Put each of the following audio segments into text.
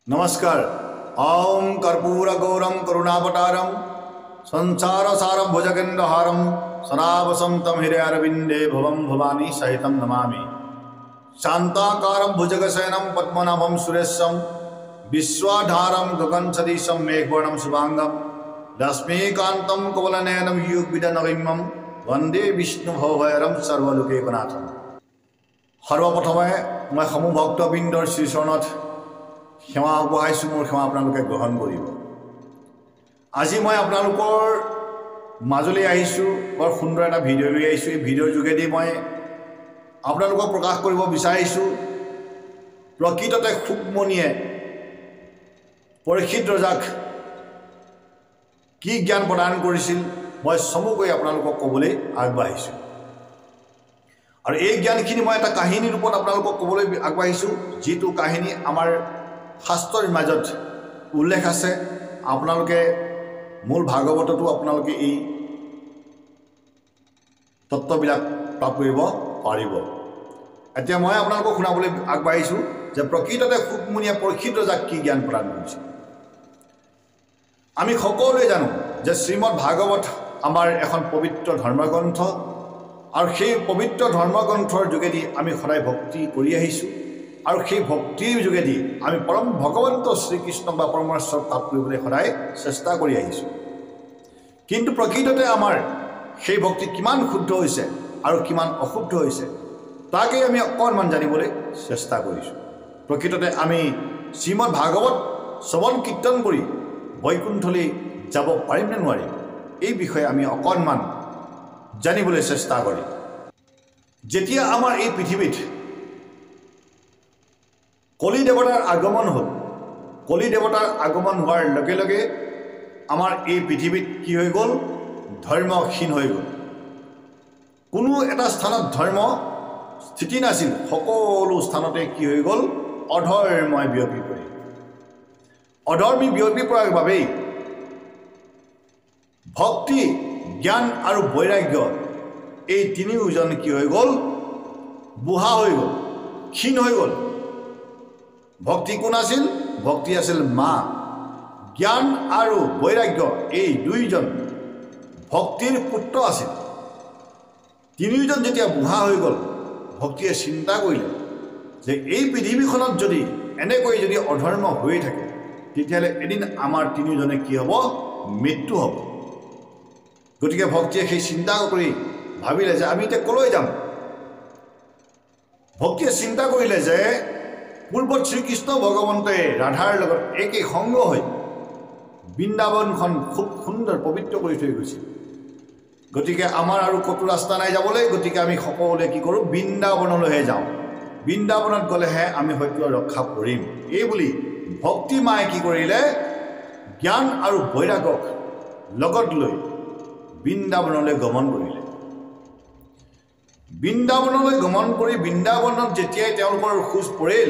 नमस्कार। ओम कर्पूर गौरम करुणावतारम संसार सारम भुजगेन्द्रहारम सनावसंतम हृदयारविंदे भवम भवानी सहितम नमामि। शांताकारं भुजगशयनं पद्मनाभं सुरेशं विश्वाधारं गगनसदृशं मेघवर्णं शुभांगं लक्ष्मीकान्तं कमलनयनं युगविदनगम्यं वंदे विष्णुभवभयरं सर्वलोकैकनाथं। सर्वप्रथमे मैं समूह भक्तबिंदर श्रीचरणत सेवा আগবঢ়াইছোঁ। মোৰ সেৱা আপোনালোকে গ্ৰহণ কৰিব। আজি মই আপোনালোকৰ মাজলৈ আহিছোঁ, বৰ সুন্দৰ এটা ভিডিঅ' লৈ আহিছোঁ। এই ভিডিঅ'ৰ যোগেদি মই আপোনালোকক প্ৰকাশ কৰিব বিচাৰিছোঁ প্ৰকৃততে সুকমণিয়ে পৰীক্ষিত ৰজাক কি জ্ঞান প্ৰদান কৰিছিল মই চমুকৈ আপোনালোকক ক'বলৈ আগবাঢ়িছোঁ। আৰু এই জ্ঞানখিনি মই এটা কাহিনীৰ ৰূপত আপোনালোকক ক'বলৈ আগবাঢ়িছোঁ, যিটো কাহিনী আমাৰ শাস্ত্ৰৰ মাজত উল্লেখ আছে। আপোনালোকে মূল ভাগৱততো আপোনালোকে এই তত্ত্ববিলাক প্ৰাপ্ত কৰিব পাৰিব। এতিয়া মই আপোনালোকক শুনাবলৈ আগবাঢ়িছোঁ যে প্ৰকৃততে সুকমণিয়ে পৰীক্ষিত ৰজাক কি জ্ঞান প্ৰদান কৰিছিল। আমি সকলোৱে জানো যে শ্ৰীমদ ভাগৱত আমাৰ এখন পবিত্ৰ ধৰ্মগ্ৰন্থ, আৰু সেই পবিত্ৰ ধৰ্মগ্ৰন্থৰ যোগেদি আমি সদায় ভক্তি কৰি আহিছোঁ, আৰু সেই ভক্তিৰ যোগেদি আমি পৰম ভগৱন্ত শ্ৰীকৃষ্ণ বা পৰমেশ্বৰ লাভ কৰিবলৈ সদায় চেষ্টা কৰি আহিছোঁ। কিন্তু প্ৰকৃততে আমাৰ সেই ভক্তি কিমান শুদ্ধ হৈছে আৰু কিমান অশুদ্ধ হৈছে তাকেই আমি অকণমান জানিবলৈ চেষ্টা কৰিছোঁ। প্ৰকৃততে আমি শ্ৰীমদ ভাগৱত শ্ৰৱণ কীৰ্তন কৰি বৈকুণ্ঠলৈ যাব পাৰিম নে নোৱাৰিম, এই বিষয়ে আমি অকণমান জানিবলৈ চেষ্টা কৰিম। যেতিয়া আমাৰ এই পৃথিৱীত কলি দেৱতাৰ আগমন হ'ল, কলি দেৱতাৰ আগমন হোৱাৰ লগে লগে আমাৰ এই পৃথিৱীত কি হৈ গ'ল, ধৰ্মহীন হৈ গ'ল। কোনো এটা স্থানত ধৰ্ম স্থিতি নাছিল, সকলো স্থানতে কি হৈ গ'ল, অধৰ্মই বিয়পি পৰিল। অধৰ্মী বিয়পি পৰাৰ বাবেই ভক্তি, জ্ঞান আৰু বৈৰাগ্য এই তিনিওজন কি হৈ গ'ল, বুঢ়া হৈ গ'ল, ক্ষীণ হৈ গ'ল। ভক্তি কোন আছিল? ভক্তি আছিল মা। জ্ঞান আৰু বৈৰাগ্য এই দুইজন ভক্তিৰ পুত্ৰ আছিল। তিনিওজন যেতিয়া বুঢ়া হৈ গ'ল, ভক্তিয়ে চিন্তা কৰিলে যে এই পৃথিৱীখনত যদি এনেকৈ যদি অধৰ্ম হৈ থাকে তেতিয়াহ'লে এদিন আমাৰ তিনিওজনে কি হ'ব, মৃত্যু হ'ব। গতিকে ভক্তিয়ে সেই চিন্তা কৰি ভাবিলে যে আমি এতিয়া ক'লৈ যাম। ভক্তিয়ে চিন্তা কৰিলে যে পূৰ্বত শ্ৰীকৃষ্ণ ভগৱন্তই ৰাধাৰ লগত একে সংগ হৈ বৃন্দাবনখন খুব সুন্দৰ পবিত্ৰ কৰি থৈ গৈছিল। গতিকে আমাৰ আৰু ক'তো ৰাস্তা নাই যাবলৈ, গতিকে আমি সকলোৱে কি কৰোঁ, বৃন্দাবনলৈহে যাওঁ। বৃন্দাবনত গ'লেহে আমি হয়তো ৰক্ষা পৰিম। এই বুলি ভক্তি মায়ে কি কৰিলে, জ্ঞান আৰু বৈৰাগক লগত লৈ বৃন্দাবনলৈ গমন কৰিলে। বৃন্দাবনলৈ গমন কৰি বৃন্দাবনত যেতিয়াই তেওঁলোকৰ খোজ পৰিল,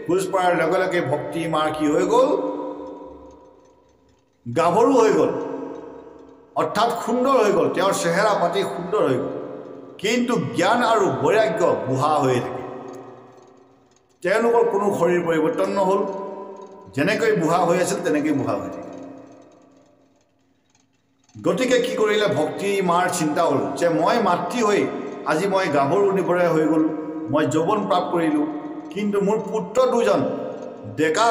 খোজ পৰাৰ লগে লগে ভক্তি মাৰ কি হৈ গ'ল, গাভৰু হৈ গ'ল, অৰ্থাৎ সুন্দৰ হৈ গ'ল। তেওঁৰ চেহেৰা পাতি সুন্দৰ হৈ গ'ল, কিন্তু জ্ঞান আৰু বৈৰাগ্য বুঢ়া হৈয়ে থাকে। তেওঁলোকৰ কোনো শৰীৰ পৰিৱৰ্তন নহ'ল, যেনেকৈ বুঢ়া হৈ আছিল তেনেকৈ বুঢ়া হৈ থাকে। গতিকে কি কৰিলে, ভক্তি মাৰ চিন্তা হ'ল যে মই মাতৃ হৈ আজি মই গাভৰু নিবৰে হৈ গ'লোঁ, মই যৌৱন প্ৰাপ্ত কৰিলোঁ, কিন্তু মোৰ পুত্ৰ দুজন ডেকা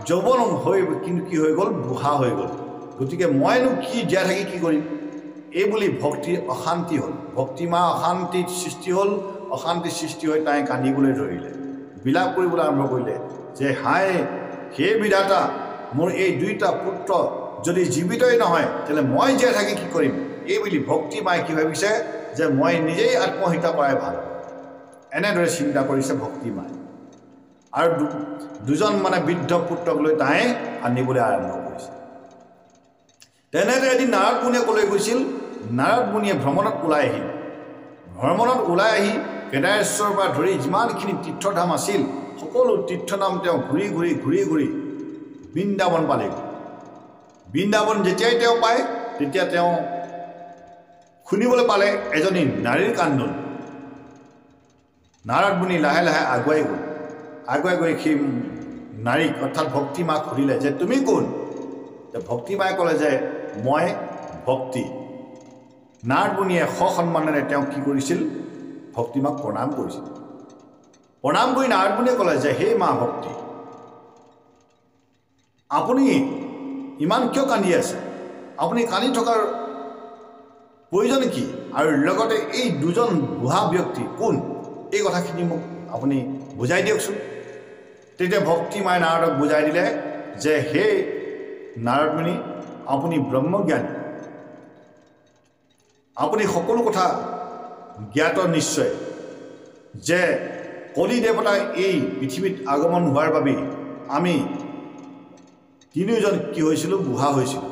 যৌৱন হৈ কিন্তু কি হৈ গ'ল, বুঢ়া হৈ গ'ল। গতিকে মইনো কি জীয়াই থাকি কি কৰিম, এই বুলি ভক্তিৰ অশান্তি হ'ল। ভক্তি মা অশান্তিৰ সৃষ্টি হ'ল। অশান্তিৰ সৃষ্টি হৈ তাই কান্দিবলৈ ধৰিলে, বিলাপ কৰিবলৈ আৰম্ভ কৰিলে যে হায় হে বিধাতা, মোৰ এই দুইটা পুত্ৰ যদি জীৱিতই নহয় তেতিয়াহ'লে মই জীয়াই থাকি কি কৰিম। এই বুলি ভক্তি মায়ে কি ভাবিছে যে মই নিজেই আত্মহত্যা কৰাই ভাল। এনেদৰে চিন্তা কৰিছে ভক্তি মায়ে, আৰু দুজন বৃদ্ধ পুত্ৰক লৈ তাই কান্দিবলৈ আৰম্ভ কৰিছে। তেনেদৰে এদিন নাৰদ মুনিয়ে ক'লৈ গৈছিল, নাৰদ মুনিয়ে ভ্ৰমণত ওলাই আহিল। ভ্ৰমণত ওলাই আহি কেদাৰেশ্বৰৰ পৰা ধৰি যিমানখিনি তীৰ্থধাম আছিল সকলো তীৰ্থধাম তেওঁ ঘূৰি ঘূৰি ঘূৰি ঘূৰি বৃন্দাবন পালেগৈ। বৃন্দাবন যেতিয়াই তেওঁ পায় তেতিয়া তেওঁ শুনিবলৈ পালে এজনী নাৰীৰ কান্দোন। নাৰদ মুনি লাহে লাহে আগুৱাই গ'ল। আগুৱাই গৈ সেই নাৰীক অৰ্থাৎ ভক্তি মাক সুধিলে যে তুমি কোন ভক্তি মায়ে ক'লে যে মই ভক্তি নাৰদ মুনিয়ে সন্মানেৰে তেওঁক কি কৰিছিল ভক্তি মাক প্ৰণাম কৰিছিল প্ৰণাম কৰি নাৰদ মুনিয়ে ক'লে যে হে মা ভক্তি আপুনি ইমান কিয় কান্দি আছে আপুনি কান্দি থকাৰ প্ৰয়োজন কি আৰু লগতে এই দুজন বুঢ়া ব্যক্তি কোন এই কথাখিনি মোক আপুনি বুজাই দিয়কচোন তেতিয়া ভক্তি মায়ে নাৰদক বুজাই দিলে যে হে নাৰদ মুনি আপুনি ব্ৰহ্মজ্ঞানী আপুনি সকলো কথা জ্ঞাত নিশ্চয় যে কলি দেৱতা এই পৃথিৱীত আগমন হোৱাৰ বাবে আমি তিনিওজন কি হৈছিলোঁ বুঢ়া হৈছিলোঁ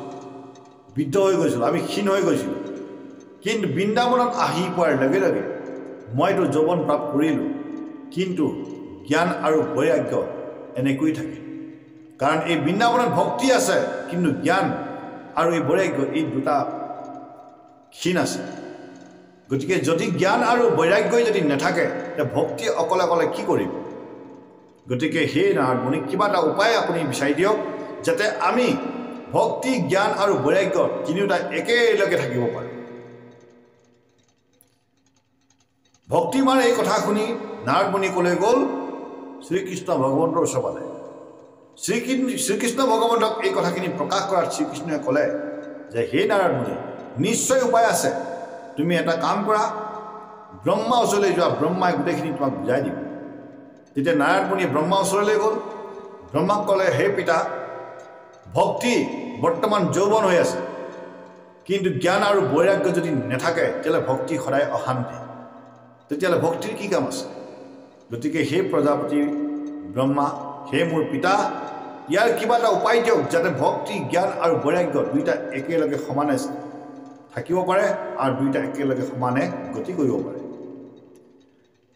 বৃদ্ধ হৈ গৈছিলোঁ আমি ক্ষীণ হৈ গৈছিলোঁ কিন্তু বৃন্দাবনত আহি পোৱাৰ লগে লগে মইতো যৌৱন প্ৰাপ্ত কৰিলোঁ কিন্তু জ্ঞান আৰু বৈৰাগ্য এনেকৈ থাকে কাৰণ এই বৃন্দাবনত ভক্তি আছে কিন্তু জ্ঞান আৰু এই বৈৰাগ্য এই দুটা ক্ষীণ আছে গতিকে যদি জ্ঞান আৰু বৈৰাগ্যই যদি নাথাকে তেতিয়া ভক্তি অকলে অকলে কি কৰিব গতিকে হে নাৰদ মুনি কিবা এটা উপায় আপুনি বিচাৰি দিয়ক যাতে আমি ভক্তি জ্ঞান আৰু বৈৰাগ্য তিনিওটা একেলগে থাকিব পাৰোঁ ভক্তি মাৰ এই কথা শুনি নাৰদ মুনি ক'লৈ গ'ল শ্ৰীকৃষ্ণ ভগৱন্তৰ ওচৰলৈ শ্ৰীকৃষ্ণ ভগৱন্তক এই কথাখিনি প্ৰকাশ কৰাত শ্ৰীকৃষ্ণই ক'লে যে হে নাৰদ মুনি নিশ্চয় উপায় আছে তুমি এটা কাম কৰা ব্ৰহ্মা ওচৰলৈ যোৱা ব্ৰহ্মাই গোটেইখিনি তোমাক বুজাই দিব তেতিয়া নাৰদ মুনিয়ে ব্ৰহ্মা ওচৰলৈ গ'ল ব্ৰহ্মাক ক'লে হে পিতা ভক্তি বৰ্তমান যৌৱন হৈ আছে কিন্তু জ্ঞান আৰু বৈৰাগ্য যদি নাথাকে তেতিয়াহ'লে ভক্তি সদায় অশান্তি তেতিয়াহ'লে ভক্তিৰ কি কাম আছে গতিকে হে প্ৰজাপতি ব্ৰহ্মা হে মোৰ পিতা ইয়াৰ কিবা এটা উপায় দিয়ক যাতে ভক্তি জ্ঞান আৰু বৈৰাগ্য দুইটা একেলগে সমানে থাকিব পাৰে আৰু দুইটা একেলগে সমানে গতি কৰিব পাৰে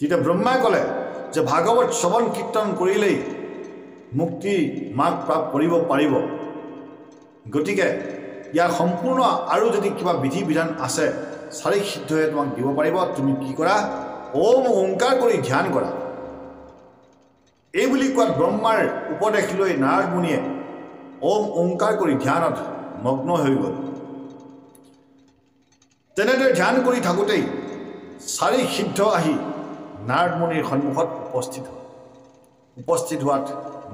তেতিয়া ব্ৰহ্মাই ক'লে যে ভাগৱত শ্ৰৱণ কীৰ্তন কৰিলেই মুক্তি মাৰ্গ প্ৰাপ্ত কৰিব পাৰিব গতিকে ইয়াৰ সম্পূৰ্ণ আৰু যদি কিবা বিধি বিধান আছে চাৰি সিদ্ধই তোমাক দিব পাৰিব তুমি কি কৰা ওম ওংকাৰ কৰি ধ্যান কৰা এই বুলি কোৱাত ব্ৰহ্মাৰ উপদেশ লৈ নাৰদ মুনিয়ে ওম ওংকাৰ কৰি ধ্যানত মগ্ন হৈ গ'ল তেনেদৰে ধ্যান কৰি থাকোঁতেই চাৰি সিদ্ধ আহি নাৰদ মুনিৰ সন্মুখত উপস্থিত হোৱাত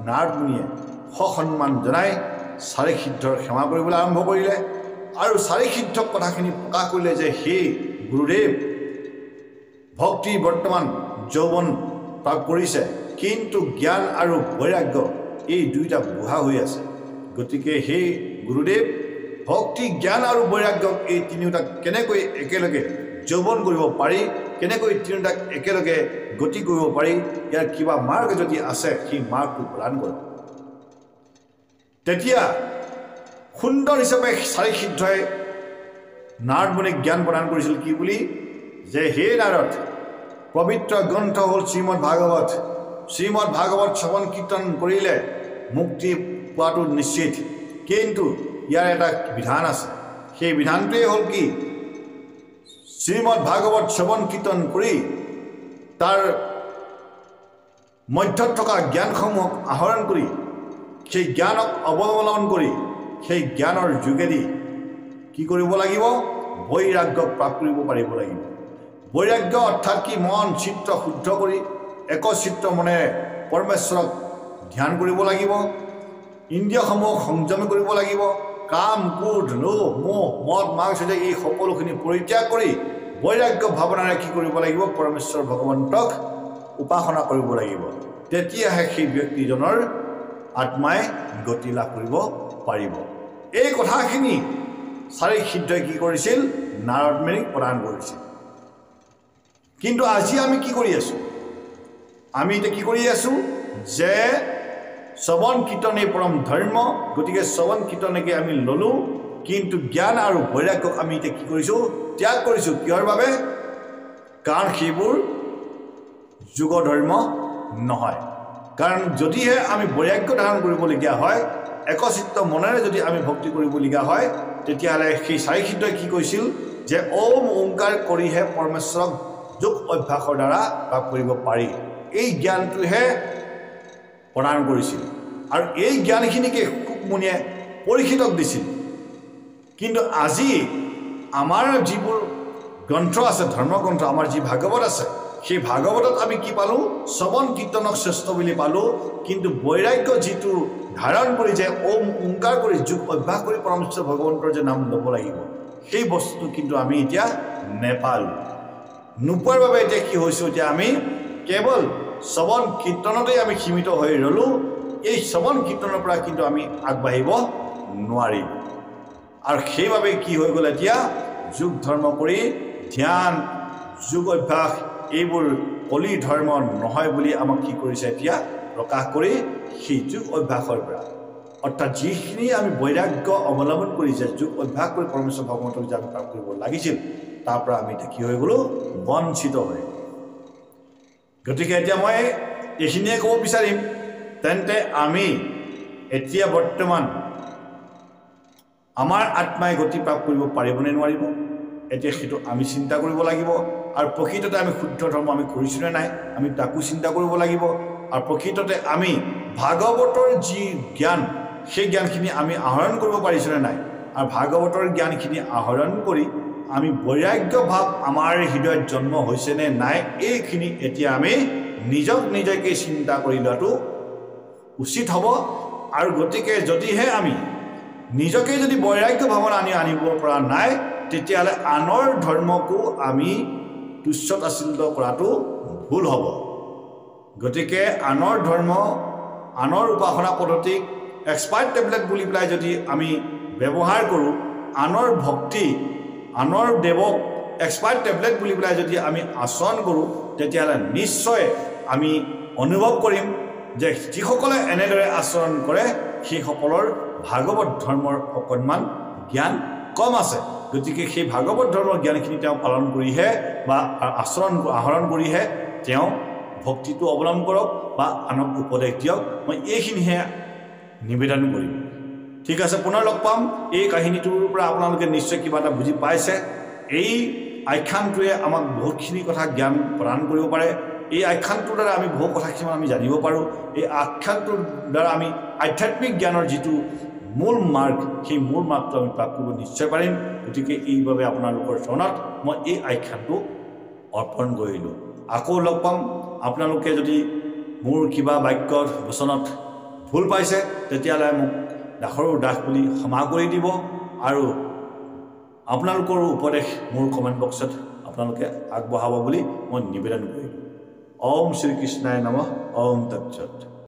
নাৰদ মুনিয়ে সন্মান জনাই চাৰি সিদ্ধৰ সেৱা কৰিবলৈ আৰম্ভ কৰিলে আৰু চাৰি সিদ্ধক কথাখিনি প্ৰকাশ কৰিলে যে হে গুৰুদেৱ ভক্তি বৰ্তমান যৌৱন প্ৰাপ্ত কৰিছে কিন্তু জ্ঞান আৰু বৈৰাগ্য এই দুইটা বুঢ়া হৈ আছে গতিকে হে গুৰুদেৱ ভক্তি জ্ঞান আৰু বৈৰাগ্যক এই তিনিওটাক কেনেকৈ একেলগে যৌৱন কৰিব পাৰি কেনেকৈ তিনিওটাক একেলগে গতি কৰিব পাৰি ইয়াৰ কিবা মাৰ্গ যদি আছে সেই মাৰ্গটো প্ৰদান কৰক তেতিয়া সুন্দৰ হিচাপে চাৰি সিদ্ধই নাৰদ মুনিক জ্ঞান প্ৰদান কৰিছিল কি বুলি যে হে নাৰদ পবিত্ৰ গ্ৰন্থ হ'ল শ্ৰীমদ ভাগৱত শ্ৰৱণ কীৰ্তন কৰিলে মুক্তি পোৱাটো নিশ্চিত কিন্তু ইয়াৰ এটা বিধান আছে সেই বিধানটোৱেই হ'ল কি শ্ৰীমদ ভাগৱত শ্ৰৱণ কীৰ্তন কৰি তাৰ মধ্যত থকা জ্ঞানসমূহক আহৰণ কৰি সেই জ্ঞানক অৱলম্বন কৰি সেই জ্ঞানৰ যোগেদি কি কৰিব লাগিব বৈৰাগ্যক প্ৰাপ্ত কৰিব পাৰিব লাগিব বৈৰাগ্য অৰ্থাৎ কি মন চিত্ত শুদ্ধ কৰি একচিত্ত মনেৰে পৰমেশ্বৰক ধ্যান কৰিব লাগিব ইন্দ্ৰিয়সমূহক সংযম কৰিব লাগিব কাম ক্ৰোধ লোভ মোহ মদ মাংস এই সকলোখিনি পৰিত্যাগ কৰি বৈৰাগ্য ভাৱনাৰে কি কৰিব লাগিব পৰমেশ্বৰ ভগৱন্তক উপাসনা কৰিব লাগিব তেতিয়াহে সেই ব্যক্তিজনৰ আত্মাই গতি লাভ কৰিব পাৰিব এই কথাখিনি চাৰি সিদ্ধই কি কৰিছিল নাৰদ মুনিক প্ৰদান কৰিছিল কিন্তু আজি আমি কি কৰি আছোঁ আমি এতিয়া কি কৰি আছোঁ যে শ্ৰৱণ কীৰ্তনেই পৰম ধৰ্ম গতিকে শ্ৰৱণ কীৰ্তনকে আমি ল'লোঁ কিন্তু জ্ঞান আৰু বৈৰাগ্যক আমি এতিয়া কি কৰিছোঁ ত্যাগ কৰিছোঁ কিহৰ বাবে কাৰণ সেইবোৰ যোগ ধৰ্ম নহয় কাৰণ যদিহে আমি বৈৰাগ্য ধাৰণ কৰিবলগীয়া হয় একচিত্ত মনেৰে যদি আমি ভক্তি কৰিবলগীয়া হয় তেতিয়াহ'লে সেই চাৰি সিদ্ধই কি কৈছিল যে ওম ওংকাৰ কৰিহে পৰমেশ্বৰক যোগ অভ্যাসৰ দ্বাৰা লাভ কৰিব পাৰি এই জ্ঞানটোহে প্ৰদান কৰিছিল আৰু এই জ্ঞানখিনিকে সুকমুনিয়ে পৰীক্ষিতক দিছিল কিন্তু আজি আমাৰ যিবোৰ গ্ৰন্থ আছে ধৰ্মগ্ৰন্থ আমাৰ যি ভাগৱত আছে সেই ভাগৱতত আমি কি পালোঁ শ্ৰৱণ কীৰ্তনক শ্ৰেষ্ঠ বুলি পালোঁ কিন্তু বৈৰাগ্য যিটো ধাৰণ কৰি যে ওম ওংকাৰ কৰি যোগ অভ্যাস কৰি পৰমেশ্বৰ ভগৱন্তৰ যে নাম ল'ব লাগিব সেই বস্তুটো কিন্তু আমি এতিয়া নেপালোঁ নোপোৱাৰ বাবে এতিয়া কি হৈছোঁ এতিয়া আমি কেৱল শ্ৰৱণ কীৰ্তনতেই আমি সীমিত হৈ ৰ'লোঁ এই শ্ৰৱণ কীৰ্তনৰ পৰা কিন্তু আমি আগবাঢ়িব নোৱাৰিম আৰু সেইবাবে কি হৈ গ'ল এতিয়া যোগ ধৰ্ম কৰি ধ্যান যোগ অভ্যাস এইবোৰ কলি ধৰ্ম নহয় বুলি আমাক কি কৰিছে এতিয়া প্ৰকাশ কৰি সেই যোগ অভ্যাসৰ পৰা অৰ্থাৎ যিখিনি আমি বৈৰাগ্য অৱলম্বন কৰি যে যোগ অভ্যাস কৰি পৰমেশ্বৰ ভগৱন্তক যে আমি প্ৰাপ্ত কৰিব লাগিছিল তাৰ পৰা আমি এতিয়া কি হৈ গ'লোঁ বঞ্চিত হৈ গতিকে এতিয়া মই এইখিনিয়ে ক'ব বিচাৰিম তেন্তে আমি এতিয়া বৰ্তমান আমাৰ আত্মাই গতি প্ৰাপ্ত কৰিব পাৰিবনে নোৱাৰিব এতিয়া সেইটো আমি চিন্তা কৰিব লাগিব আৰু প্ৰকৃততে আমি শুদ্ধ ধৰ্ম আমি কৰিছোঁনে নাই আমি তাকো চিন্তা কৰিব লাগিব আৰু প্ৰকৃততে আমি ভাগৱতৰ যি জ্ঞান সেই জ্ঞানখিনি আমি আহৰণ কৰিব পাৰিছোঁনে নাই আৰু ভাগৱতৰ জ্ঞানখিনি আহৰণ কৰি আমি বৈৰাগ্য ভাৱ আমাৰ হৃদয়ত জন্ম হৈছেনে নাই এইখিনি এতিয়া আমি নিজক নিজকে চিন্তা কৰি লোৱাটো উচিত হ'ব আৰু গতিকে যদিহে আমি নিজকে যদি বৈৰাগ্য ভাৱনা আনিব পৰা নাই তেতিয়াহ'লে আনৰ ধৰ্মকো আমি তুচ্ছ তাচ্ছিল্য কৰাটো ভুল হ'ব গতিকে আনৰ ধৰ্ম আনৰ উপাসনা পদ্ধতিক এক্সপাৰ্ট টেবলেট বুলি পেলাই যদি আমি ব্যৱহাৰ কৰোঁ আনৰ ভক্তি আনৰ দেৱক এক্সপাৰ্ট টেবলেট বুলি পেলাই যদি আমি আচৰণ কৰোঁ তেতিয়াহ'লে নিশ্চয় আমি অনুভৱ কৰিম যে যিসকলে এনেদৰে আচৰণ কৰে সেইসকলৰ ভাগৱত ধৰ্মৰ অকণমান জ্ঞান কম আছে গতিকে সেই ভাগৱত ধৰ্মৰ জ্ঞানখিনি তেওঁ পালন কৰিহে বা আহৰণ কৰিহে তেওঁ ভক্তিটো অৱলম্বন কৰক বা আনক উপদেশ দিয়ক মই এইখিনিহে নিবেদন কৰিম ঠিক আছে পুনৰ লগ পাম এই কাহিনীটোৰ পৰা আপোনালোকে নিশ্চয় কিবা এটা বুজি পাইছে এই আখ্যানটোৱে আমাক বহুতখিনি কথা জ্ঞান প্ৰদান কৰিব পাৰে এই আখ্যানটোৰ দ্বাৰা আমি বহু কথা কিছুমান আমি জানিব পাৰোঁ এই আখ্যানটোৰ দ্বাৰা আমি আধ্যাত্মিক জ্ঞানৰ যিটো মূল মাৰ্গ সেই মূল মাৰ্গটো আমি প্ৰাপ্ত কৰিব নিশ্চয় পাৰিম গতিকে এইবাবে আপোনালোকৰ চৰণত মই এই আখ্যানটো অৰ্পণ কৰিলোঁ আকৌ লগ পাম আপোনালোকে যদি মোৰ কিবা বাক্যত বচনত ভুল পাইছে তেতিয়াহ'লে মোক দাসৰো দাস বুলি ক্ষমা কৰি দিব আৰু আপোনালোকৰ উপদেশ মোৰ কমেণ্ট বক্সত আপোনালোকে আগবঢ়াব বুলি মই নিবেদন কৰিলোঁ ওম শ্ৰী কৃষ্ণায় নমঃ ওম তৎসৎ